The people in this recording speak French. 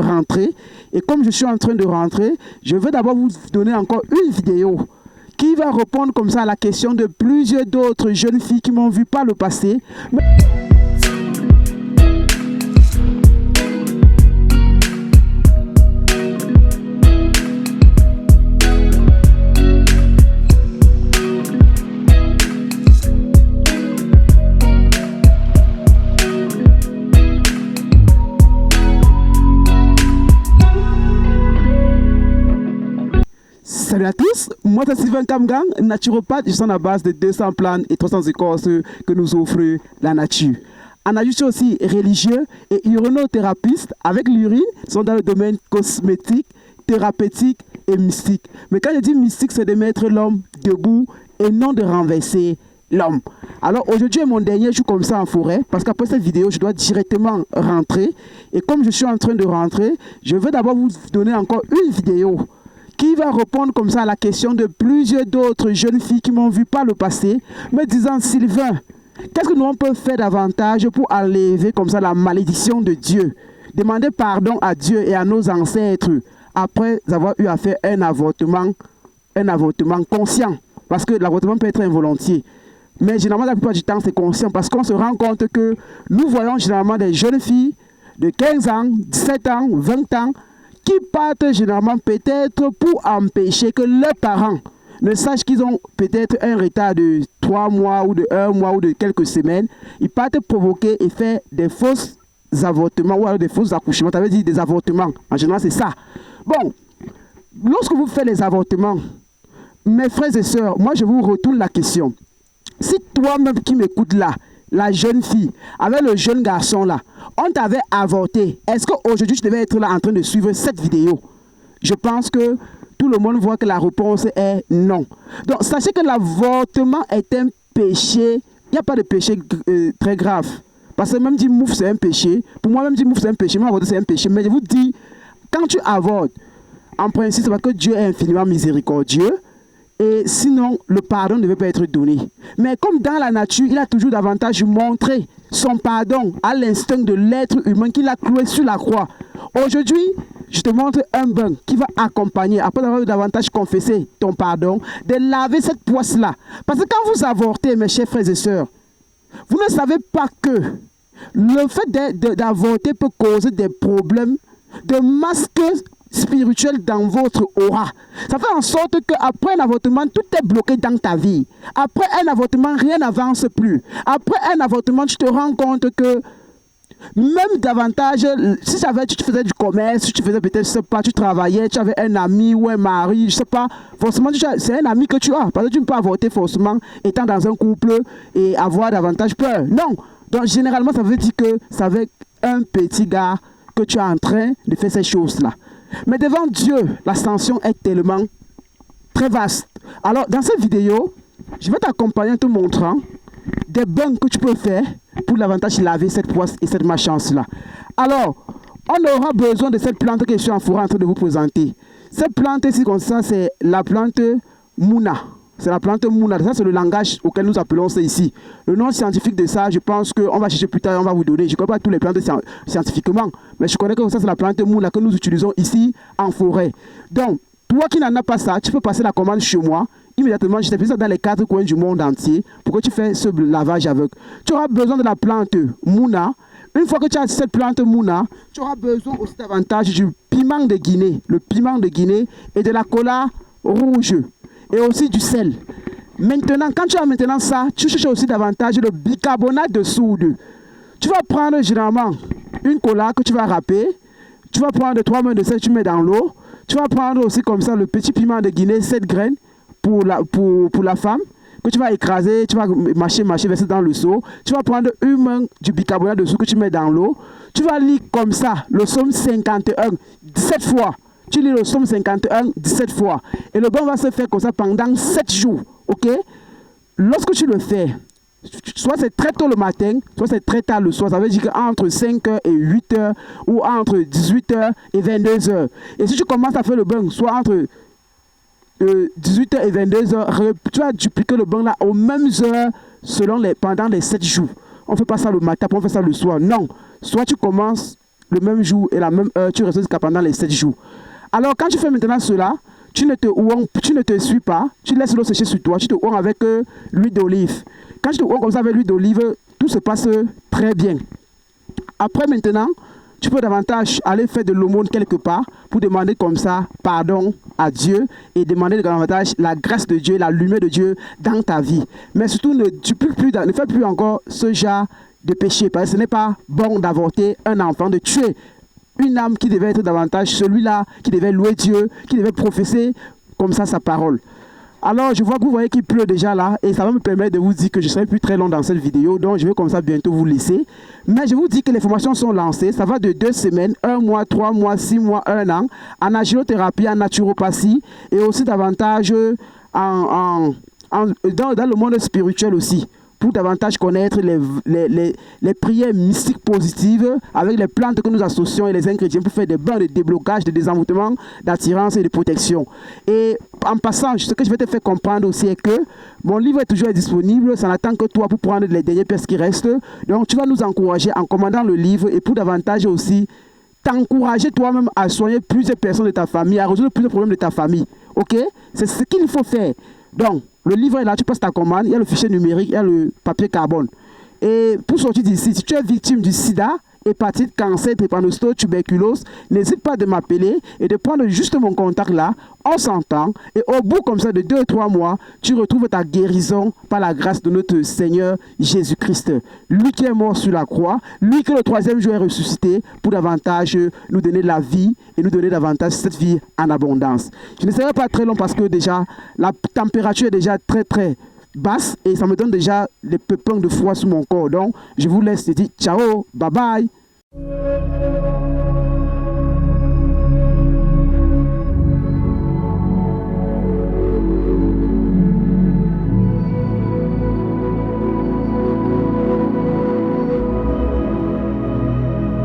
rentrer. Et comme je suis en train de rentrer, je veux d'abord vous donner encore une vidéo qui va répondre comme ça à la question de plusieurs d'autres jeunes filles qui m'ont vu par le passé. Salut à tous, moi c'est Sylvain Kamgang, naturopathe. Je suis à la base de 200 plantes et 300 écorces que nous offre la nature. En addition aussi religieux et urinothérapeute avec l'urine sont dans le domaine cosmétique, thérapeutique et mystique. Mais quand je dis mystique, c'est de mettre l'homme debout et non de renverser l'homme. Alors aujourd'hui est mon dernier jour comme ça en forêt parce qu'après cette vidéo, je dois directement rentrer. Et comme je suis en train de rentrer, je veux d'abord vous donner encore une vidéo qui va répondre comme ça à la question de plusieurs d'autres jeunes filles qui m'ont vu par le passé, me disant: Sylvain, qu'est-ce que nous on peut faire davantage pour enlever comme ça la malédiction de Dieu? Demander pardon à Dieu et à nos ancêtres après avoir eu à faire un avortement conscient. Parce que l'avortement peut être involontiers. Mais généralement, la plupart du temps, c'est conscient parce qu'on se rend compte que nous voyons généralement des jeunes filles de 15 ans, 17 ans, 20 ans, qui partent généralement peut-être pour empêcher que leurs parents ne sachent qu'ils ont peut-être un retard de 3 mois ou de 1 mois ou de quelques semaines. Ils partent provoquer et faire des fausses avortements ou alors des fausses accouchements. Ça veut dire des avortements. En général, c'est ça. Bon, lorsque vous faites les avortements, mes frères et sœurs, moi je vous retourne la question. Si toi-même qui m'écoutes là, la jeune fille, avec le jeune garçon là, on t'avait avorté, est-ce qu'aujourd'hui tu devais être là en train de suivre cette vidéo? Je pense que tout le monde voit que la réponse est non. Donc sachez que l'avortement est un péché. Il n'y a pas de péché très grave. Parce que même dire mouf c'est un péché. Pour moi même dire mouf c'est un péché, moi avorter c'est un péché. Mais je vous dis, quand tu avortes, en principe c'est parce que Dieu est infiniment miséricordieux. Et sinon, le pardon ne devait pas être donné. Mais comme dans la nature, il a toujours davantage montré son pardon à l'instinct de l'être humain qu'il a cloué sur la croix. Aujourd'hui, je te montre un bain qui va accompagner, après avoir davantage confessé ton pardon, de laver cette poisse-là. Parce que quand vous avortez, mes chers frères et sœurs, vous ne savez pas que le fait d'avorter peut causer des problèmes de masque spirituel dans votre aura. Ça fait en sorte qu'après un avortement, tout est bloqué dans ta vie. Après un avortement, rien n'avance plus. Après un avortement, tu te rends compte que même davantage, si tu faisais du commerce, si tu faisais peut-être, je sais pas, tu travaillais, tu avais un ami ou un mari, je sais pas, forcément, c'est un ami que tu as. Parce que tu ne peux pas avorter forcément étant dans un couple et avoir davantage peur. Non. Donc, généralement, ça veut dire que c'est avec un petit gars que tu es en train de faire ces choses-là. Mais devant Dieu, l'ascension est tellement très vaste. Alors, dans cette vidéo, je vais t'accompagner en te montrant des bains que tu peux faire pour davantage laver cette poisse et cette malchance-là. Alors, on aura besoin de cette plante que je suis en train de vous présenter. Cette plante ici, comme ça, c'est la plante Mouna. C'est la plante Mouna. Ça, c'est le langage auquel nous appelons ça ici. Le nom scientifique de ça, je pense qu'on va chercher plus tard, on va vous donner. Je ne connais pas toutes les plantes scientifiquement, mais je connais que ça, c'est la plante Mouna que nous utilisons ici en forêt. Donc, toi qui n'en as pas ça, tu peux passer la commande chez moi. Immédiatement, je t'ai fait ça dans les 4 coins du monde entier pour que tu fasses ce lavage avec. Tu auras besoin de la plante Mouna. Une fois que tu as cette plante Mouna, tu auras besoin aussi davantage du piment de Guinée. Le piment de Guinée et de la cola rouge. Et aussi du sel. Maintenant, quand tu as maintenant ça, tu cherches aussi davantage le bicarbonate de soude. Tu vas prendre généralement une cola que tu vas râper. Tu vas prendre 3 mains de sel, tu mets dans l'eau. Tu vas prendre aussi comme ça le petit piment de Guinée, 7 graines pour la femme, que tu vas écraser, tu vas mâcher, verser dans le seau. Tu vas prendre une main du bicarbonate de soude que tu mets dans l'eau. Tu vas lire comme ça le psaume 51, 17 fois. Tu lis le psaume 51, 17 fois. Et le bain va se faire comme ça pendant 7 jours. Ok? Lorsque tu le fais, soit c'est très tôt le matin, soit c'est très tard le soir. Ça veut dire qu'entre 5h et 8h, ou entre 18h et 22h. Et si tu commences à faire le bain, soit entre 18h et 22h, tu vas dupliquer le bain là aux mêmes heures pendant les 7 jours. On ne fait pas ça le matin, on fait ça le soir. Non. Soit tu commences le même jour et la même heure, tu restes jusqu'à pendant les 7 jours. Alors quand tu fais maintenant cela, tu ne te suis pas, tu laisses l'eau sécher sur toi, tu te ouanges avec l'huile d'olive. Quand tu te ouanges comme ça avec l'huile d'olive, tout se passe très bien. Après maintenant, tu peux davantage aller faire de l'aumône quelque part pour demander comme ça pardon à Dieu et demander davantage la grâce de Dieu, la lumière de Dieu dans ta vie. Mais surtout, ne fais plus encore ce genre de péché parce que ce n'est pas bon d'avorter un enfant, de tuer une âme qui devait être davantage celui-là, qui devait louer Dieu, qui devait professer comme ça sa parole. Alors, je vois que vous voyez qu'il pleut déjà là et ça va me permettre de vous dire que je ne serai plus très long dans cette vidéo, donc je vais comme ça bientôt vous laisser. Mais je vous dis que les formations sont lancées, ça va de 2 semaines, 1 mois, 3 mois, 6 mois, 1 an, en agénothérapie, en naturopathie et aussi davantage dans le monde spirituel aussi, pour davantage connaître les prières mystiques positives avec les plantes que nous associons et les ingrédients pour faire des bains de déblocage, de désenvoûtement, d'attirance et de protection. Et en passant, ce que je vais te faire comprendre aussi est que mon livre est toujours disponible, ça n'attend que toi pour prendre les dernières pièces qui restent. Donc tu vas nous encourager en commandant le livre et pour davantage aussi t'encourager toi-même à soigner plusieurs personnes de ta famille, à résoudre plusieurs problèmes de ta famille. Ok? C'est ce qu'il faut faire. Donc, le livre est là, tu passes ta commande, il y a le fichier numérique, il y a le papier carbone. Et pour sortir d'ici, si tu es victime du sida, hépatite, cancer, drépanocytose, tuberculose, n'hésite pas de m'appeler et de prendre juste mon contact là, on s'entend, et au bout comme ça de 2 ou 3 mois, tu retrouves ta guérison par la grâce de notre Seigneur Jésus-Christ. Lui qui est mort sur la croix, lui qui le 3e jour est ressuscité pour davantage nous donner la vie et nous donner davantage cette vie en abondance. Je ne serai pas très long parce que déjà, la température est déjà très basse et ça me donne déjà des pépins de froid sur mon corps. Donc, je vous laisse et dis ciao, bye bye.